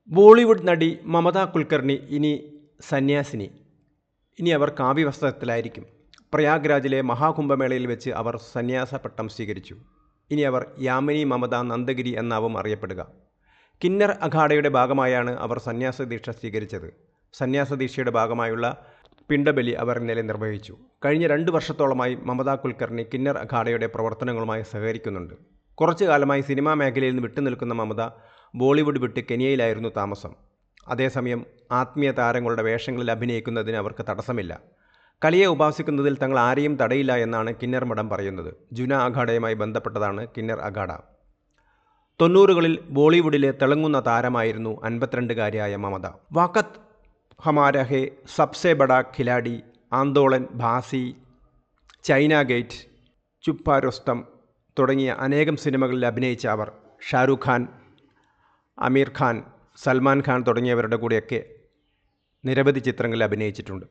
ബോളിവുഡ് നടി മമത കുൽക്കർണി ഇനി സന്യാസിനി. ഇനി അവർ കാവ്യവസ്ത്രത്തിലായിരിക്കും. പ്രയാഗ്രാജിലെ മഹാകുംഭമേളയിൽ വെച്ച് അവർ സന്യാസ പട്ടം സ്വീകരിച്ചു. ഇനി അവർ യാമിനി മമത നന്ദഗിരി എന്നാവും അറിയപ്പെടുക. കിന്നർ അഖാഡയുടെ ഭാഗമായാണ് അവർ സന്യാസദീക്ഷ സ്വീകരിച്ചത്. സന്യാസദീക്ഷയുടെ ഭാഗമായുള്ള പിണ്ടബലി അവർ ഇന്നലെ നിർവഹിച്ചു. കഴിഞ്ഞ 2 വർഷത്തോളമായി മമത കുൽക്കർണി കിന്നർ അഖാഡയുടെ പ്രവർത്തനങ്ങളുമായി സഹകരിക്കുന്നുണ്ട്. കുറച്ചു കാലമായി സിനിമാ മേഖലയിൽ നിന്ന് വിട്ടുനിൽക്കുന്ന മമത ബോളിവുഡ് വിട്ട് കെനിയയിലായിരുന്നു താമസം. അതേസമയം ആത്മീയ താരങ്ങളുടെ വേഷങ്ങളിൽ അഭിനയിക്കുന്നതിന് അവർക്ക് തടസ്സമില്ല. കലിയെ ഉപാസിക്കുന്നതിൽ തങ്ങൾ ആരെയും തടയില്ല എന്നാണ് കിന്നർ മഠം പറയുന്നത്. ജുന അഖാഡയുമായി ബന്ധപ്പെട്ടതാണ് കിന്നർ അഖാഡ. 90കളിൽ ബോളിവുഡിലെ തിളങ്ങുന്ന താരമായിരുന്നു 52കാരിയായ മമത. വഖത് ഹമാര ഹേ, സബ്സെ ബഡാ ഖിലാഡി, ആന്തോളൻ, ഭാസി, ചൈന ഗേറ്റ്, ചുപ്പ രുസ്തം തുടങ്ങിയ അനേകം സിനിമകളിൽ അഭിനയിച്ച അവർ ഷാരൂഖ് ഖാൻ, അമീർ ഖാൻ, സൽമാൻ ഖാൻ തുടങ്ങിയവരുടെ കൂടെയൊക്കെ നിരവധി ചിത്രങ്ങളിൽ അഭിനയിച്ചിട്ടുണ്ട്.